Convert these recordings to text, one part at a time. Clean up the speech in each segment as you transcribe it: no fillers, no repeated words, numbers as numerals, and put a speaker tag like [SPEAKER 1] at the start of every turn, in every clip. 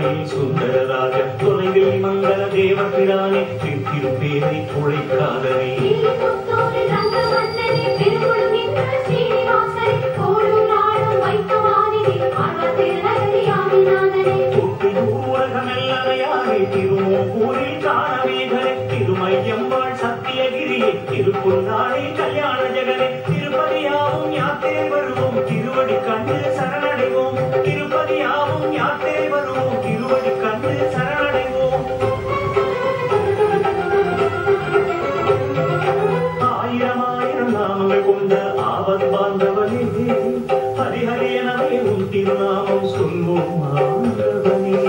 [SPEAKER 1] கோயில் சுந்தரராஜ தொலைவில் மங்கள தேவபிரானே திருப்பேரை குழைக்காதனே திருமூரில் காணவேகனே திருமையம்பாள் சத்தியகிரியே திருப்புல்லானே கல்யாண ஜெகனே திருப்பதியாவும் யாத்திரை வருவோம் திருவடி கண்டு சரணடைவோம் திருப்பதியாவும் யாத்திரை வருவோம் திருவடி கண்டு சரணடைவோம் ஆயிரம் ஆயிரம் நாமங்கள் கொண்ட ஆபத் பாந்தவனே ஹரிஹரி எனவே உன் திருநாமம் சொல்வோம் ஆண்டவனே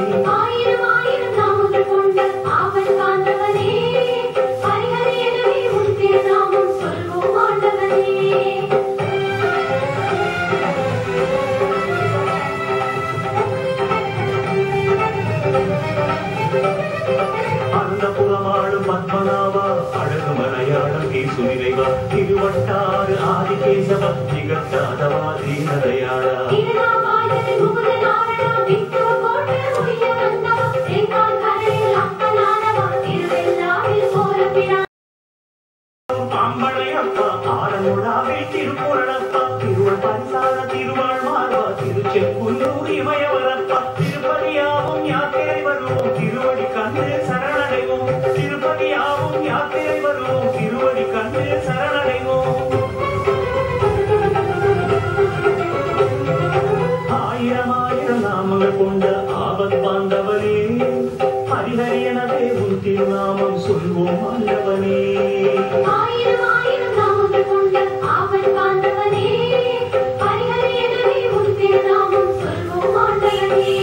[SPEAKER 1] பத்மநாபா அழகு மலையாளம் கேசு நிறைவா திருவட்டாறு ஆதிகேசவ திகட்டாதவா தீனதயாளா பாம்பளையப்பா ஆரமுழாவில் திருப்புரணப்பா திருவள் பரிசார திருவாள் மார்பா திருச்செப்புல்லூர் இமயவரப்பா திருப்பதியாவும் யாத்திரை வருவோம் திருவடி கண்டு சரணடைவோம் திருப்பதியாவும் யாத்திரை வருவோம் திருவடி கண்டு சரணடைவோம் ஆயிரம் ஆயிரம் நாமங்கள் கொண்ட ஆபத் பாந்தவனே ஹரிஹரி எனவே உன் திருநாமம் சொல்வோம் ஆண்டவனே ஆயிரம் ஆயிரம் நாமங்கள் கொண்ட ஆபத் பாந்தவனே ஹரிஹரி எனவே உன் திருநாமம் சொல்வோம் ஆண்டவனே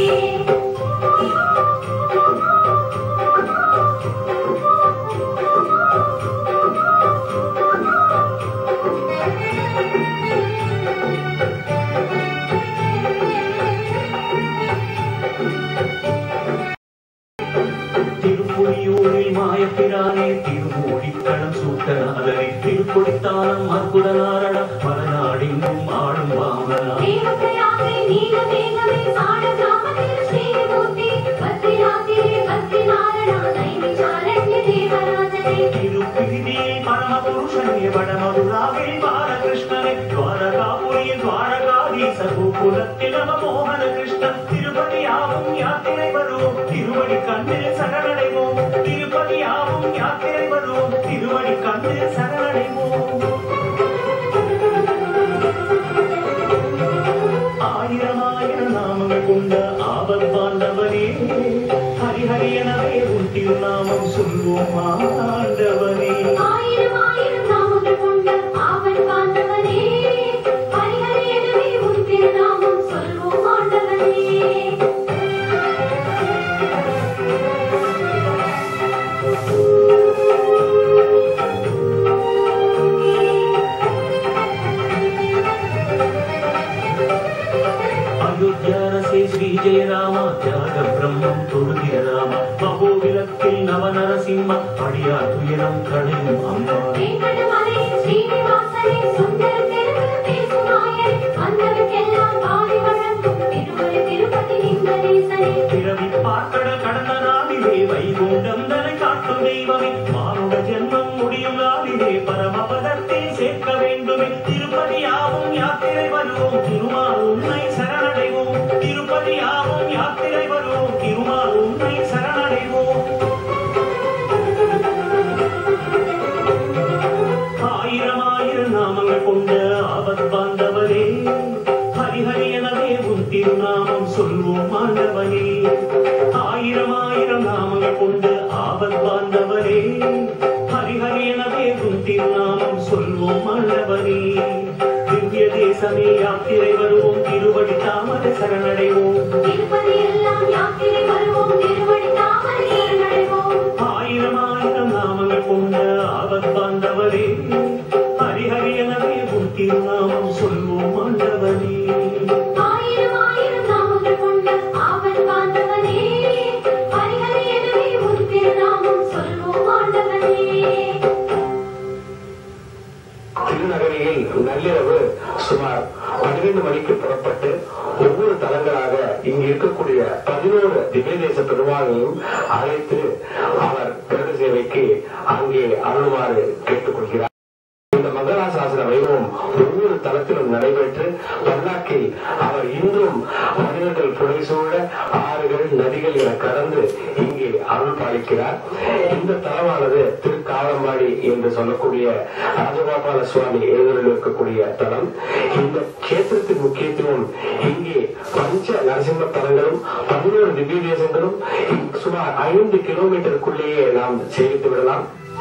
[SPEAKER 1] திருப்புலியூரில் மாயப்பிரானே திருமூடிக்களம் சூட்டநாதனை திருப்பொடித்தானம் அற்புத நாரணம் மலநாடெங்கும் ஆடும் வாமனா திருப்பிதியே பரமபுருஷனே வடமதுராவில் பாலகிருஷ்ணனே துவாரகாபுரியில் துவாரகாதீச கோகுலத்தில் நவமோகன கிருஷ்ணன் திருப்பதியாவும் யாத்திரை வருவோம் திருவடி கண்டு சரணடைவோம் திருப்பதியாவும் யாத்திரை வருவோம் திருவடி கண்டு சரணடைவோம் ஆயிரம் ஆயிரம் நாமங்கள் கொண்ட ஆபத் பாண்டவனே ஹரிஹரி எனவே உன் திருநாமம் சொல்வோம் ஆண்டவனே ஆயிரம் ஆயிரம் நாமங்கள் கொண்ட ஆபத் பாண்டவனே ஹரிஹரி எனவே உன் திருநாமம் சொல்வோம் ஆண்டவனே अयोध्यारसे श्री जय राम त्याग ब्रह्मं तुरुगिर राम महोविलक्किल नव नरसिंह अडिया तुयरम कड़यum अम्मा वेंकटमले श्रीनिवासने सुंदर तेरुवल पेसुनाये अंदरुक्केल्लाम पारि वळंगुम तिरुमலை तिरुपति लिंगनेसने पिरवि पार्कड கடந்த நாளிலே வைகுண்டம் தனை காட்டும் தெய்வமே மானுட ஜென்மம் முடியும் நாளிலே பரமபதத்தில் சேர்க்க வேண்டுமே திருப்பதியாவும் யாத்திரை வருவோம் திருமால் உன்னை சரணடைவோம் திருப்பதியாவும் யாத்திரை வருவோம் திருமால் உன்னை சரணடைவோம் ஆயிரம் ஆயிரம் நாமங்கள் கொண்ட ஆபத் பாந்தவனே ஹரிஹரி எனவே உன் திருநாமம் சொல்வோம் ஆண்டவனே ஆயிரம் ஆயிரம் நாமங்கள் கொண்ட ஆபத் பாந்தவனே ஹரிஹரி எனவே உன் திருநாமம் சொல்வோம் ஆண்டவனே திவ்ய தேசமே யாத்திரை வருவோம் திருவடி தாமரை சரணடைவோம் திருப்பதி எல்லாம் யாத்திரை வருவோம் திருவடி தாமரை சரணடைவோம் ஆயிரம் ஆயிரம் நாமங்கள் கொண்ட ஆபத் பாந்தவனே ஹரிஹரி எனவே உன் திருநாமம் சொல்வோம் ஆண்டவனே ஆயிரம் ஆயிரம் நாமங்கள் கொண்ட ஆபத் பாந்தவனே ஹரிஹரி எனவே உன் திருநாமம் சொல்வோம் ஆண்டவனே
[SPEAKER 2] திருநகரியில் நள்ளிரவு சுமார் 12 மணிக்கு புறப்பட்டு ஒவ்வொரு தலங்களாக இங்கு இருக்கக்கூடிய 11 திவ்ய தேச பெருமாளையும் அழைத்து அவர் கருத சேவைக்கு அங்கே அருள்மாறு கேட்டுக்கொள்கிறார். இந்த மங்களாசாசன வைபவம் ஒவ்வொரு தளத்திலும் நடைபெற்று பல்லாக்கில் அவர் இன்றும் மனிதர்கள் புடைசூழ ஆறுகள் நதிகள் என கடந்து இங்கே அருள் பாலிக்கிறார். இந்த தலமானது திருக்காலம்பாடி என்று சொல்லக்கூடிய ராஜகோபால சுவாமி எழுதலில் இருக்கக்கூடிய தலம். இந்த கேத்திரத்தின் முக்கியத்துவம் இங்கே பஞ்ச நரசிம்ம தலங்களும் 11 திவ்ய தேசங்களும் சுமார் 5 கிலோமீட்டருக்குள்ளேயே நாம் சேவித்து விடலாம்.